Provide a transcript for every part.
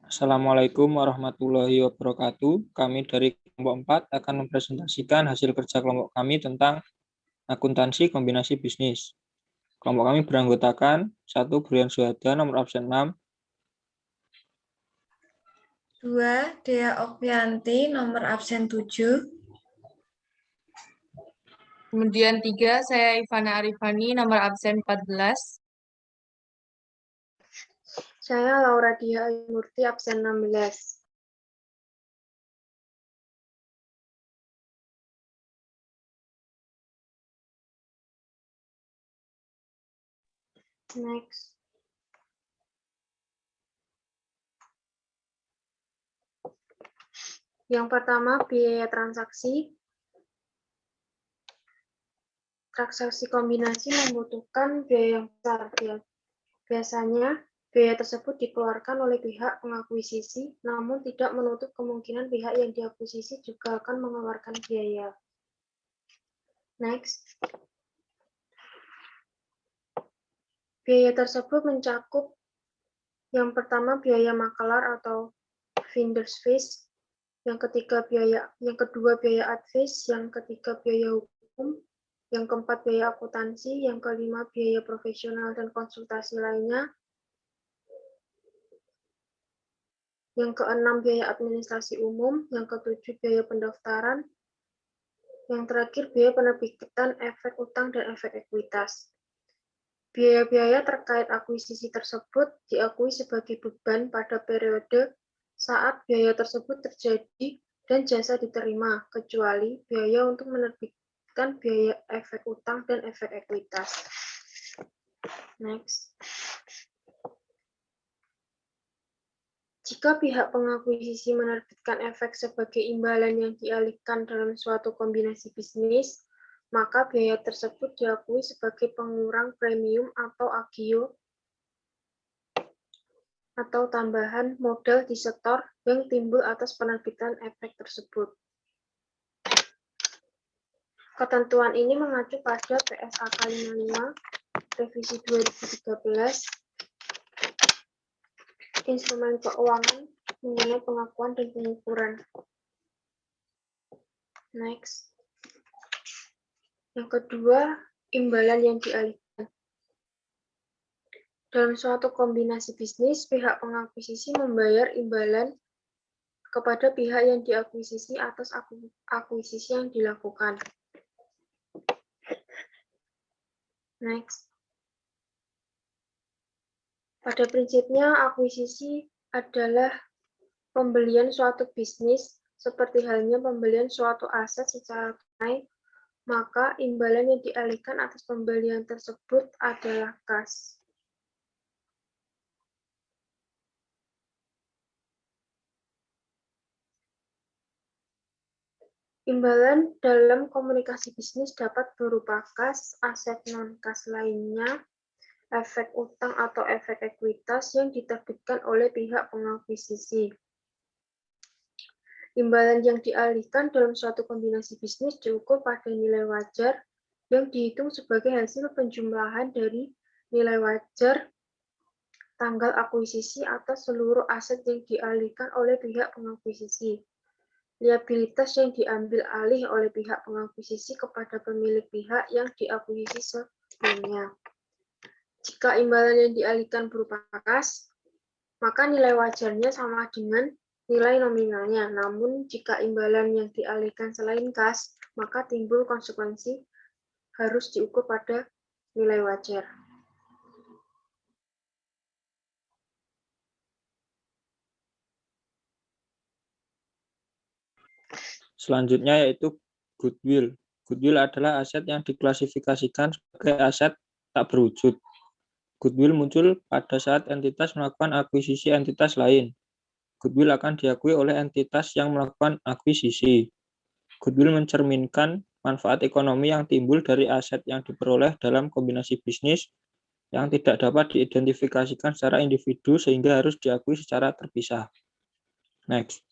Assalamualaikum warahmatullahi wabarakatuh. Kami dari kelompok 4 akan mempresentasikan hasil kerja kelompok kami tentang akuntansi kombinasi bisnis. Kelompok kami beranggotakan 1. Brian Suhada, nomor absen 6. 2. Dea Okvianti, nomor absen 7. Kemudian 3, saya Ivana Arifani, nomor absen 14. Saya Laura Dia Murti, absen 16. Next. Yang pertama, biaya transaksi. Transaksi kombinasi membutuhkan biaya yang besar. Biasanya, biaya tersebut dikeluarkan oleh pihak pengakuisisi, namun tidak menutup kemungkinan pihak yang diakuisisi juga akan mengeluarkan biaya. Next. Biaya tersebut mencakup yang pertama biaya makelar atau vendor's fees, yang kedua biaya advis, yang ketiga biaya hukum, yang keempat biaya akuntansi, yang kelima biaya profesional dan konsultasi lainnya, yang keenam biaya administrasi umum, yang ketujuh biaya pendaftaran, yang terakhir biaya penerbitan efek utang dan efek ekuitas. Biaya-biaya terkait akuisisi tersebut diakui sebagai beban pada periode saat biaya tersebut terjadi dan jasa diterima, kecuali biaya untuk menerbitkan biaya efek utang dan efek ekuitas. Next. Jika pihak pengakuisisi menerbitkan efek sebagai imbalan yang dialihkan dalam suatu kombinasi bisnis, maka biaya tersebut diakui sebagai pengurang premium atau agio atau tambahan modal disetor yang timbul atas penerbitan efek tersebut. Ketentuan ini mengacu pada PSAK 55 Revisi 2013 Instrumen Keuangan mengenai pengakuan dan pengukuran. Next. Yang kedua, imbalan yang dialihkan. Dalam suatu kombinasi bisnis, pihak pengakuisisi membayar imbalan kepada pihak yang diakuisisi atas akuisisi yang dilakukan. Next. Pada prinsipnya, akuisisi adalah pembelian suatu bisnis, seperti halnya pembelian suatu aset secara tunai, maka imbalan yang dialihkan atas pembelian tersebut adalah kas. Imbalan dalam komunikasi bisnis dapat berupa kas, aset non-kas lainnya, efek utang atau efek ekuitas yang diterbitkan oleh pihak pengakuisisi. Imbalan yang dialihkan dalam suatu kombinasi bisnis diukur pada nilai wajar yang dihitung sebagai hasil penjumlahan dari nilai wajar tanggal akuisisi atas seluruh aset yang dialihkan oleh pihak pengakuisisi. Liabilitas yang diambil alih oleh pihak pengakuisisi kepada pemilik pihak yang diakuisisi sebelumnya. Jika imbalan yang dialihkan berupa kas, maka nilai wajarnya sama dengan nilai nominalnya. Namun, jika imbalan yang dialihkan selain kas, maka timbul konsekuensi harus diukur pada nilai wajar. Selanjutnya yaitu goodwill. Goodwill adalah aset yang diklasifikasikan sebagai aset tak berwujud. Goodwill muncul pada saat entitas melakukan akuisisi entitas lain. Goodwill akan diakui oleh entitas yang melakukan akuisisi. Goodwill mencerminkan manfaat ekonomi yang timbul dari aset yang diperoleh dalam kombinasi bisnis yang tidak dapat diidentifikasikan secara individu sehingga harus diakui secara terpisah. Next.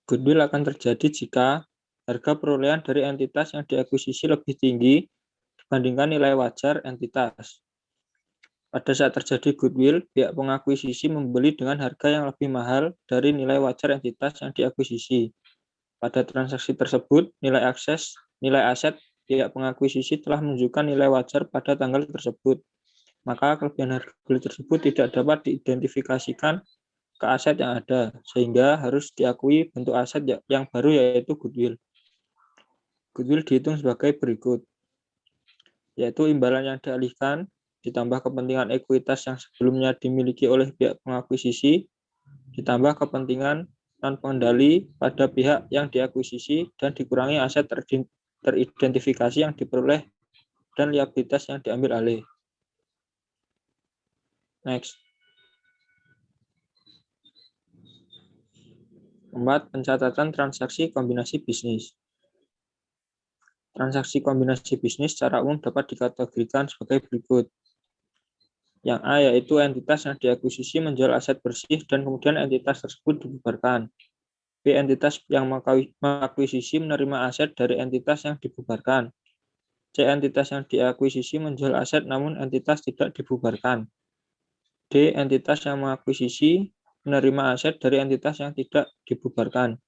Goodwill akan terjadi jika harga perolehan dari entitas yang diakuisisi lebih tinggi dibandingkan nilai wajar entitas. Pada saat terjadi goodwill, pihak pengakuisisi membeli dengan harga yang lebih mahal dari nilai wajar entitas yang diakuisisi. Pada transaksi tersebut, nilai aset pihak pengakuisisi telah menunjukkan nilai wajar pada tanggal tersebut. Maka kelebihan harga beli tersebut tidak dapat diidentifikasikan ke aset yang ada, sehingga harus diakui bentuk aset yang baru yaitu goodwill. Goodwill dihitung sebagai berikut, yaitu imbalan yang dialihkan, ditambah kepentingan ekuitas yang sebelumnya dimiliki oleh pihak pengakuisisi, ditambah kepentingan non-pengendali pada pihak yang diakuisisi, dan dikurangi aset teridentifikasi yang diperoleh dan liabilitas yang diambil alih. Next. 4. Pencatatan transaksi kombinasi bisnis. Transaksi kombinasi bisnis secara umum dapat dikategorikan sebagai berikut. Yang A yaitu entitas yang diakuisisi menjual aset bersih dan kemudian entitas tersebut dibubarkan. B. Entitas yang mengakuisisi menerima aset dari entitas yang dibubarkan. C. Entitas yang diakuisisi menjual aset namun entitas tidak dibubarkan. D. Entitas yang mengakuisisi menerima aset dari entitas yang tidak dibubarkan.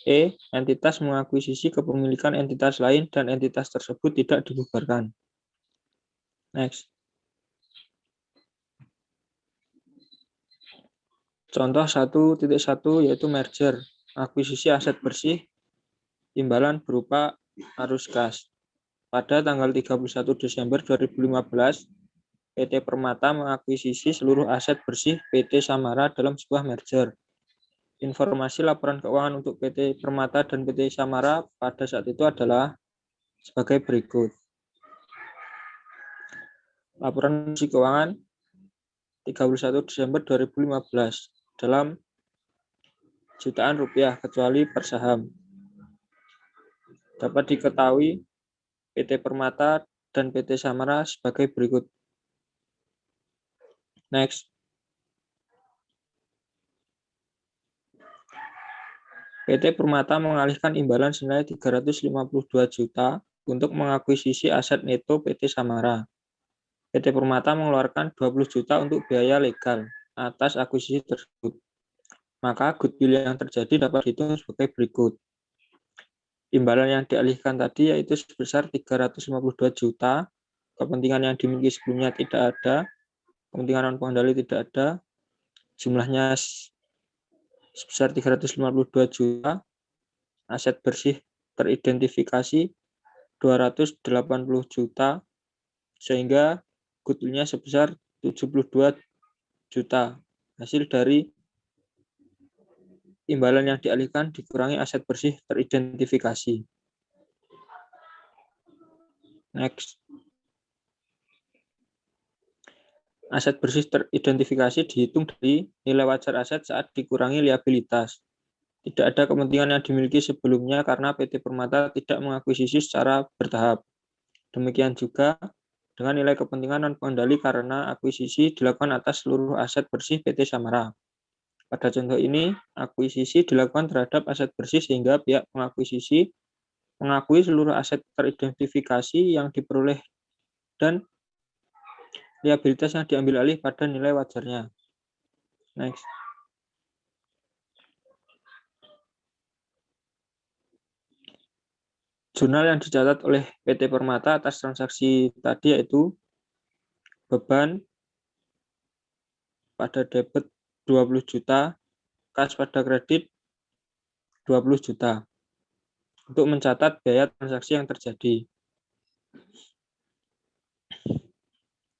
E. Entitas mengakuisisi kepemilikan entitas lain dan entitas tersebut tidak dibubarkan. Next. Contoh 1.1 yaitu merger, akuisisi aset bersih, imbalan berupa arus kas. Pada tanggal 31 Desember 2015, PT Permata mengakuisisi seluruh aset bersih PT Samara dalam sebuah merger. Informasi laporan keuangan untuk PT Permata dan PT Samara pada saat itu adalah sebagai berikut. Laporan keuangan 31 Desember 2015 dalam jutaan rupiah kecuali per saham. Dapat diketahui PT Permata dan PT Samara sebagai berikut. Next. PT Permata mengalihkan imbalan senilai 352 juta untuk mengakuisisi aset neto PT Samara. PT Permata mengeluarkan 20 juta untuk biaya legal atas akuisisi tersebut. Maka goodwill yang terjadi dapat dihitung sebagai berikut. Imbalan yang dialihkan tadi yaitu sebesar 352 juta, kepentingan yang dimiliki sebelumnya tidak ada, kepentingan non-pengendali tidak ada, jumlahnya sebesar 352 juta, aset bersih teridentifikasi 280 juta, sehingga goodwill-nya sebesar 72 juta. Hasil dari imbalan yang dialihkan dikurangi aset bersih teridentifikasi. Next. Aset bersih teridentifikasi dihitung dari nilai wajar aset saat dikurangi liabilitas. Tidak ada kepentingan yang dimiliki sebelumnya karena PT Permata tidak mengakuisisi secara bertahap. Demikian juga dengan nilai kepentingan non-pengendali karena akuisisi dilakukan atas seluruh aset bersih PT Samara. Pada contoh ini, akuisisi dilakukan terhadap aset bersih sehingga pihak pengakuisisi mengakui seluruh aset teridentifikasi yang diperoleh dan liabilitas yang diambil alih pada nilai wajarnya. Next. Jurnal yang dicatat oleh PT Permata atas transaksi tadi yaitu beban pada debit 20 juta, kas pada kredit 20 juta. Untuk mencatat biaya transaksi yang terjadi.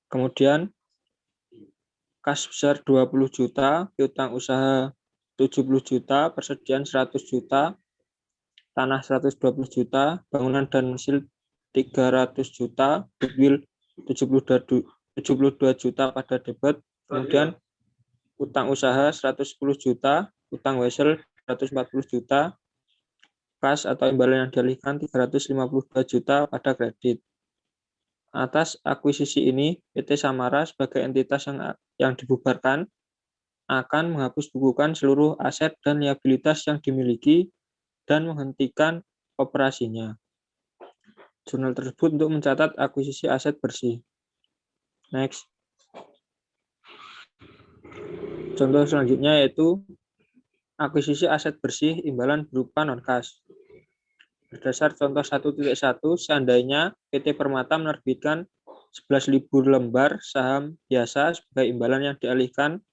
Kemudian kas besar 20 juta, piutang usaha 70 juta, persediaan 100 juta, tanah 120 juta, bangunan dan mesin 300 juta, goodwill 72 juta pada debit, kemudian utang usaha 110 juta, utang wesel 140 juta, kas atau imbalan yang dialihkan 352 juta pada kredit. Atas akuisisi ini, PT Samara sebagai entitas yang dibubarkan akan menghapusbukukan seluruh aset dan liabilitas yang dimiliki dan menghentikan operasinya. Jurnal tersebut untuk mencatat akuisisi aset bersih. Next. Contoh selanjutnya yaitu akuisisi aset bersih imbalan berupa non-kas. Berdasar contoh 1.1, seandainya PT Permata menerbitkan 11.000 lembar saham biasa sebagai imbalan yang dialihkan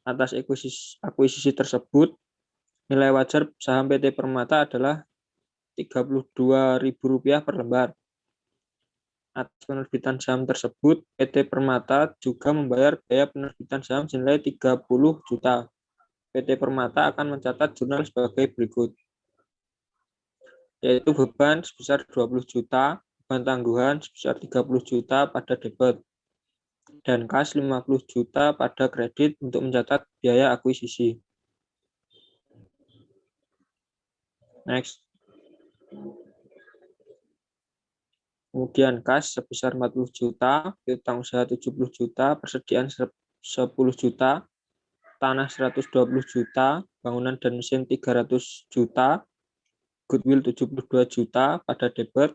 atas akuisisi tersebut, nilai wajar saham PT Permata adalah Rp32.000 per lembar. Atas penerbitan saham tersebut, PT Permata juga membayar biaya penerbitan saham senilai 30 juta. PT Permata akan mencatat jurnal sebagai berikut, yaitu beban sebesar 20 juta, beban tangguhan sebesar 30 juta pada debit, dan kas 50 juta pada kredit untuk mencatat biaya akuisisi. Next. Kemudian kas sebesar 40 juta, piutang usaha 70 juta, persediaan 10 juta, tanah 120 juta, bangunan dan mesin 300 juta, goodwill 72 juta pada debit,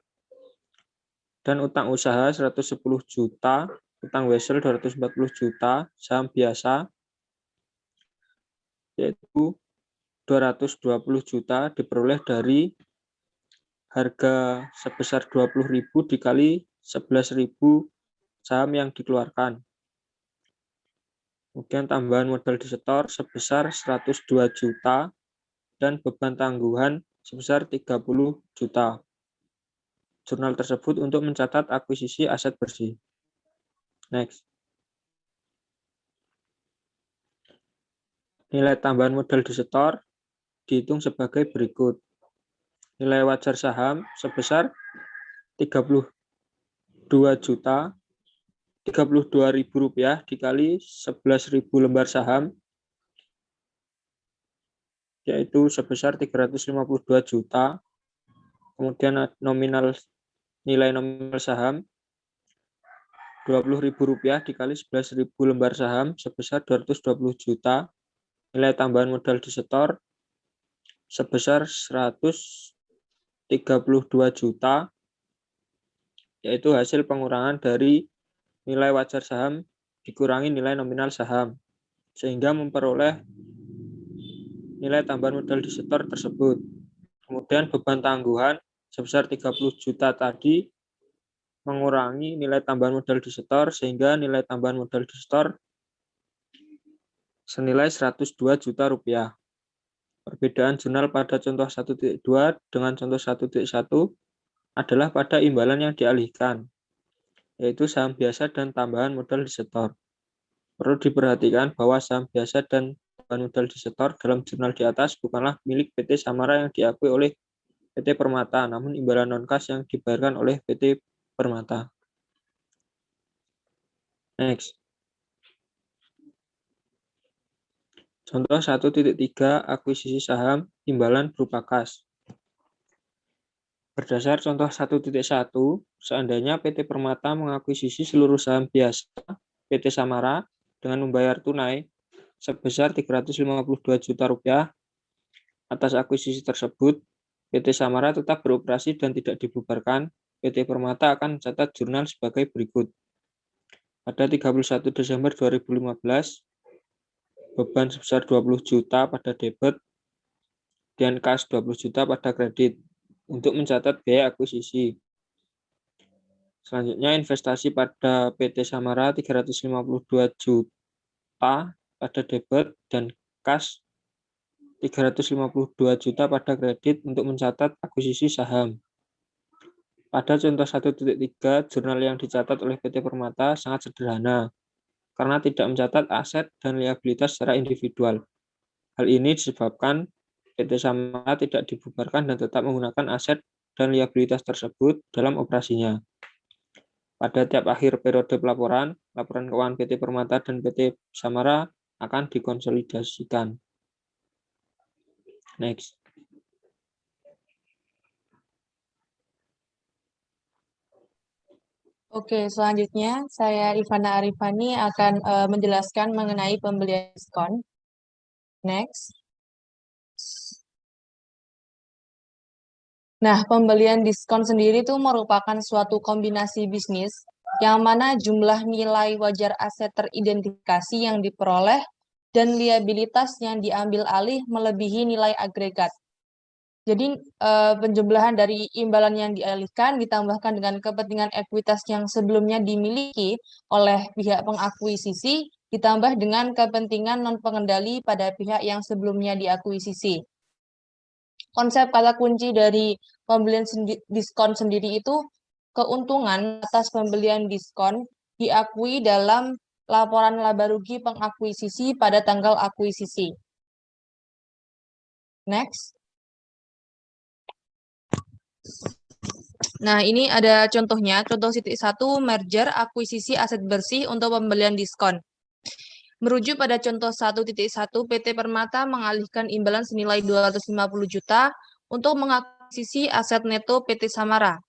dan utang usaha 110 juta, utang wesel 240 juta, saham biasa yaitu 220 juta diperoleh dari harga sebesar 20.000 dikali 11.000 saham yang dikeluarkan. Kemudian tambahan modal disetor sebesar 102 juta dan beban tangguhan sebesar 30 juta. Jurnal tersebut untuk mencatat akuisisi aset bersih. Next. Nilai tambahan modal disetor dihitung sebagai berikut. Nilai wajar saham sebesar 32 juta Rp32.000 dikali 11.000 lembar saham, yaitu sebesar 352 juta. Kemudian nilai nominal saham Rp20.000 dikali 11.000 lembar saham sebesar 220 juta. Nilai tambahan modal disetor sebesar 132 juta, yaitu hasil pengurangan dari nilai wajar saham dikurangi nilai nominal saham, sehingga memperoleh nilai tambahan modal disetor tersebut. Kemudian beban tangguhan sebesar 30 juta tadi mengurangi nilai tambahan modal disetor, sehingga nilai tambahan modal disetor senilai 102 juta rupiah. Perbedaan jurnal pada contoh 1.2 dengan contoh 1.1 adalah pada imbalan yang dialihkan, yaitu saham biasa dan tambahan modal disetor. Perlu diperhatikan bahwa saham biasa dan tambahan modal disetor dalam jurnal di atas bukanlah milik PT Samara yang diakui oleh PT Permata, namun imbalan non-kas yang dibayarkan oleh PT Permata. Next. Contoh 1.3 akuisisi saham imbalan berupa kas. Berdasar contoh 1.1, seandainya PT Permata mengakuisisi seluruh saham biasa PT Samara dengan membayar tunai sebesar 352 juta rupiah. Atas akuisisi tersebut, PT Samara tetap beroperasi dan tidak dibubarkan. PT Permata akan mencatat jurnal sebagai berikut. Pada 31 Desember 2015, beban sebesar 20 juta pada debit dan kas 20 juta pada kredit untuk mencatat biaya akuisisi. Selanjutnya investasi pada PT Samara 352 juta pada debit dan kas 352 juta pada kredit untuk mencatat akuisisi saham. Pada contoh 1.3, jurnal yang dicatat oleh PT Permata sangat sederhana karena tidak mencatat aset dan liabilitas secara individual. Hal ini disebabkan PT Samara tidak dibubarkan dan tetap menggunakan aset dan liabilitas tersebut dalam operasinya. Pada tiap akhir periode pelaporan, laporan keuangan PT Permata dan PT Samara akan dikonsolidasikan. Next. Oke, selanjutnya saya Ivana Arifani akan menjelaskan mengenai pembelian diskon. Next. Nah, pembelian diskon sendiri itu merupakan suatu kombinasi bisnis yang mana jumlah nilai wajar aset teridentifikasi yang diperoleh dan liabilitas yang diambil alih melebihi nilai agregat. Jadi penjumlahan dari imbalan yang dialihkan ditambahkan dengan kepentingan ekuitas yang sebelumnya dimiliki oleh pihak pengakuisisi ditambah dengan kepentingan non-pengendali pada pihak yang sebelumnya diakuisisi. Konsep kata kunci dari pembelian diskon sendiri itu keuntungan atas pembelian diskon diakui dalam laporan laba rugi pengakuisisi pada tanggal akuisisi. Next. Nah, ini ada contohnya. Contoh titik 1, merger akuisisi aset bersih untuk pembelian diskon. Merujuk pada contoh 1.1, PT Permata mengalihkan imbalan senilai 250 juta untuk mengakuisisi aset neto PT Samara.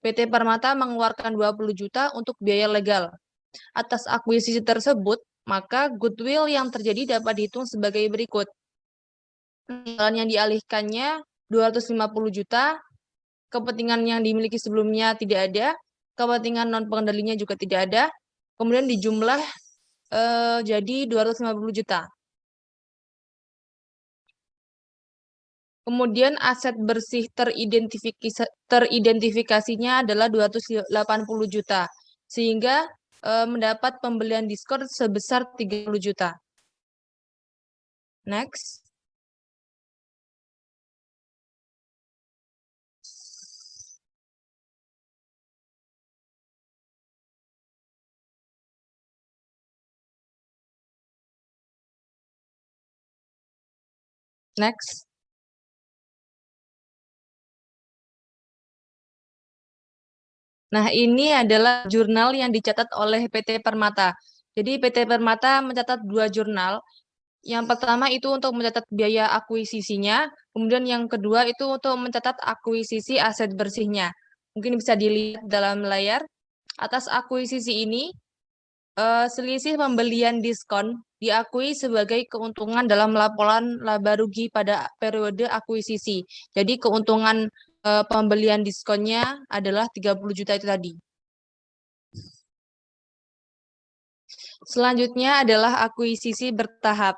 PT Permata mengeluarkan 20 juta untuk biaya legal. Atas akuisisi tersebut, maka goodwill yang terjadi dapat dihitung sebagai berikut. Imbalan yang dialihkannya 250 juta, kepentingan yang dimiliki sebelumnya tidak ada, kepentingan non-pengendalinya juga tidak ada, kemudian dijumlah jadi 250 juta. Kemudian aset bersih teridentifikasinya adalah 280 juta, sehingga mendapat pembelian diskon sebesar 30 juta. Next. Next. Nah, ini adalah jurnal yang dicatat oleh PT Permata. Jadi PT Permata mencatat 2 jurnal. Yang pertama itu untuk mencatat biaya akuisisinya, kemudian yang kedua itu untuk mencatat akuisisi aset bersihnya. Mungkin bisa dilihat dalam layar. Atas akuisisi ini, selisih pembelian diskon diakui sebagai keuntungan dalam laporan laba rugi pada periode akuisisi. Jadi keuntungan pembelian diskonnya adalah 30 juta itu tadi. Selanjutnya adalah akuisisi bertahap.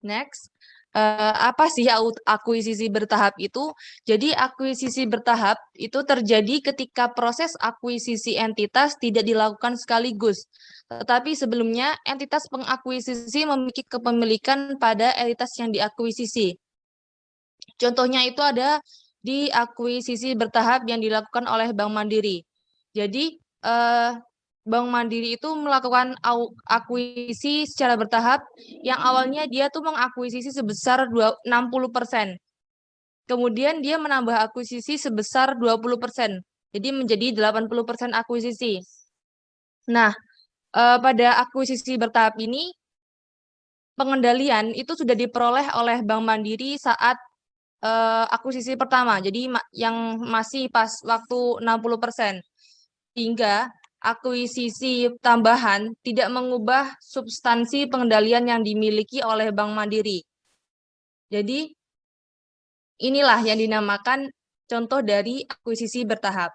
Next. Apa sih akuisisi bertahap itu? Jadi akuisisi bertahap itu terjadi ketika proses akuisisi entitas tidak dilakukan sekaligus. Tetapi sebelumnya entitas pengakuisisi memiliki kepemilikan pada entitas yang diakuisisi. Contohnya itu ada di akuisisi bertahap yang dilakukan oleh Bank Mandiri. Jadi Bank Mandiri itu melakukan akuisisi secara bertahap yang awalnya dia tuh mengakuisisi sebesar 60%. Kemudian dia menambah akuisisi sebesar 20%. Jadi menjadi 80% akuisisi. Nah, pada akuisisi bertahap ini pengendalian itu sudah diperoleh oleh Bank Mandiri saat akuisisi pertama. Jadi yang masih pas waktu 60%. Hingga akuisisi tambahan tidak mengubah substansi pengendalian yang dimiliki oleh Bank Mandiri. Jadi, inilah yang dinamakan contoh dari akuisisi bertahap.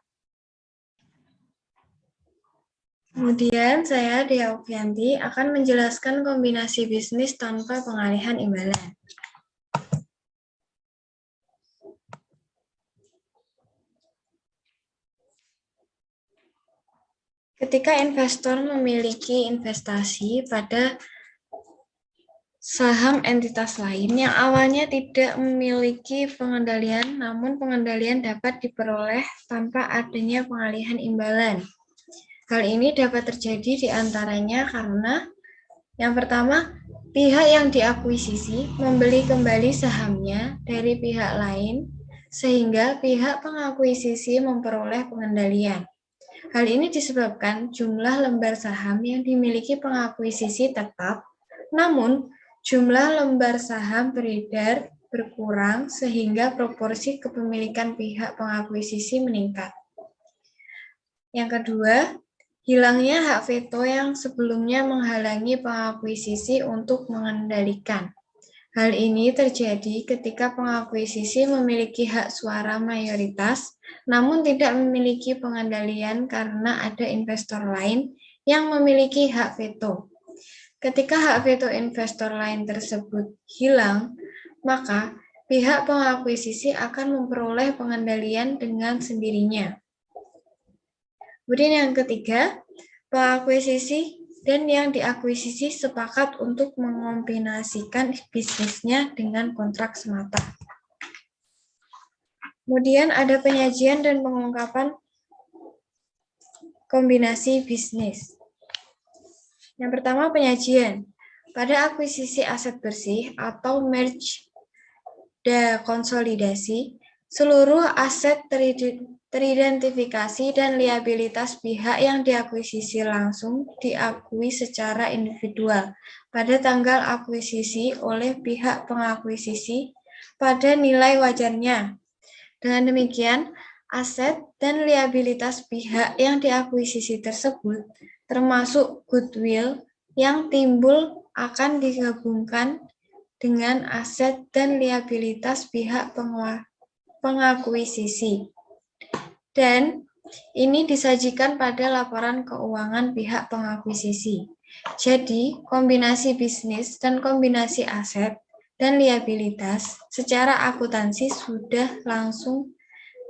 Kemudian saya, Dea Opianti, akan menjelaskan kombinasi bisnis tanpa pengalihan imbalan. Ketika investor memiliki investasi pada saham entitas lain yang awalnya tidak memiliki pengendalian, namun pengendalian dapat diperoleh tanpa adanya pengalihan imbalan. Hal ini dapat terjadi di antaranya karena yang pertama, pihak yang diakuisisi membeli kembali sahamnya dari pihak lain sehingga pihak pengakuisisi memperoleh pengendalian. Hal ini disebabkan jumlah lembar saham yang dimiliki pengakuisisi tetap, namun jumlah lembar saham beredar berkurang sehingga proporsi kepemilikan pihak pengakuisisi meningkat. Yang kedua, hilangnya hak veto yang sebelumnya menghalangi pengakuisisi untuk mengendalikan. Hal ini terjadi ketika pengakuisisi memiliki hak suara mayoritas, namun tidak memiliki pengendalian karena ada investor lain yang memiliki hak veto. Ketika hak veto investor lain tersebut hilang, maka pihak pengakuisisi akan memperoleh pengendalian dengan sendirinya. Kemudian yang ketiga, pengakuisisi dan yang diakuisisi sepakat untuk mengombinasikan bisnisnya dengan kontrak semata. Kemudian ada penyajian dan pengungkapan kombinasi bisnis. Yang pertama, penyajian. Pada akuisisi aset bersih atau merge dekonsolidasi, seluruh aset teridentifikasi dan liabilitas pihak yang diakuisisi langsung diakui secara individual pada tanggal akuisisi oleh pihak pengakuisisi pada nilai wajarnya. Dengan demikian, aset dan liabilitas pihak yang diakuisisi tersebut, termasuk goodwill yang timbul, akan digabungkan dengan aset dan liabilitas pihak pengakuisisi. Dan ini disajikan pada laporan keuangan pihak pengakuisisi. Jadi, kombinasi bisnis dan kombinasi aset dan liabilitas secara akuntansi sudah langsung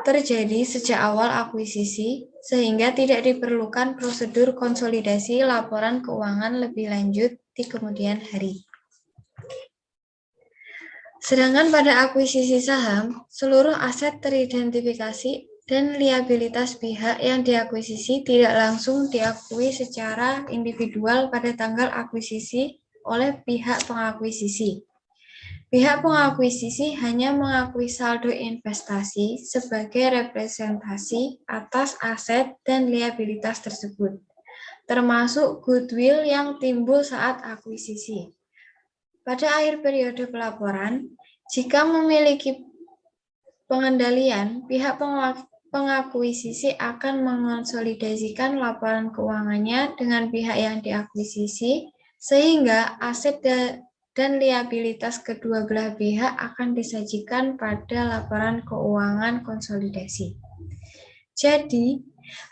terjadi sejak awal akuisisi, sehingga tidak diperlukan prosedur konsolidasi laporan keuangan lebih lanjut di kemudian hari. Sedangkan pada akuisisi saham, seluruh aset teridentifikasi dan liabilitas pihak yang diakuisisi tidak langsung diakui secara individual pada tanggal akuisisi oleh pihak pengakuisisi. Pihak pengakuisisi hanya mengakui saldo investasi sebagai representasi atas aset dan liabilitas tersebut, termasuk goodwill yang timbul saat akuisisi. Pada akhir periode pelaporan, jika memiliki pengendalian, pihak pengakuisisi akan mengonsolidasikan laporan keuangannya dengan pihak yang diakuisisi, sehingga aset dan liabilitas kedua belah pihak akan disajikan pada laporan keuangan konsolidasi. Jadi,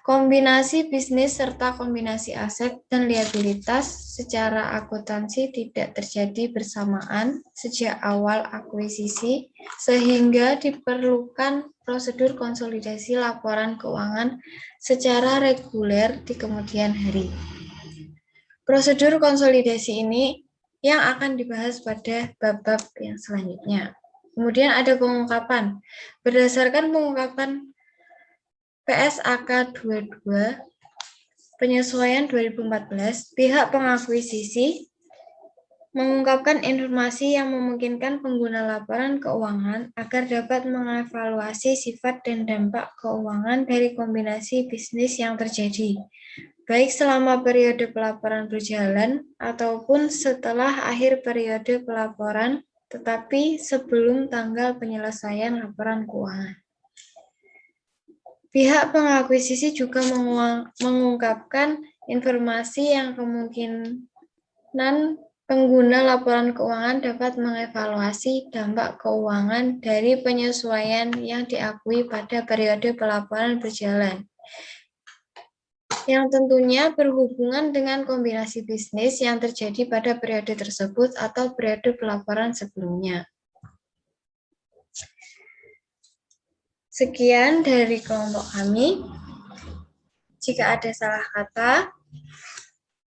kombinasi bisnis serta kombinasi aset dan liabilitas secara akuntansi tidak terjadi bersamaan sejak awal akuisisi, sehingga diperlukan prosedur konsolidasi laporan keuangan secara reguler di kemudian hari. Prosedur konsolidasi ini yang akan dibahas pada bab-bab yang selanjutnya. Kemudian ada pengungkapan. Berdasarkan pengungkapan PSAK 22 penyesuaian 2014, pihak pengakuisisi mengungkapkan informasi yang memungkinkan pengguna laporan keuangan agar dapat mengevaluasi sifat dan dampak keuangan dari kombinasi bisnis yang terjadi, baik selama periode pelaporan berjalan ataupun setelah akhir periode pelaporan, tetapi sebelum tanggal penyelesaian laporan keuangan. Pihak pengakuisisi juga mengungkapkan informasi yang kemungkinan pengguna laporan keuangan dapat mengevaluasi dampak keuangan dari penyesuaian yang diakui pada periode pelaporan berjalan, yang tentunya berhubungan dengan kombinasi bisnis yang terjadi pada periode tersebut atau periode pelaporan sebelumnya. Sekian dari kelompok kami. Jika ada salah kata,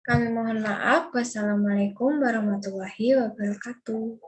kami mohon maaf. Wassalamualaikum warahmatullahi wabarakatuh.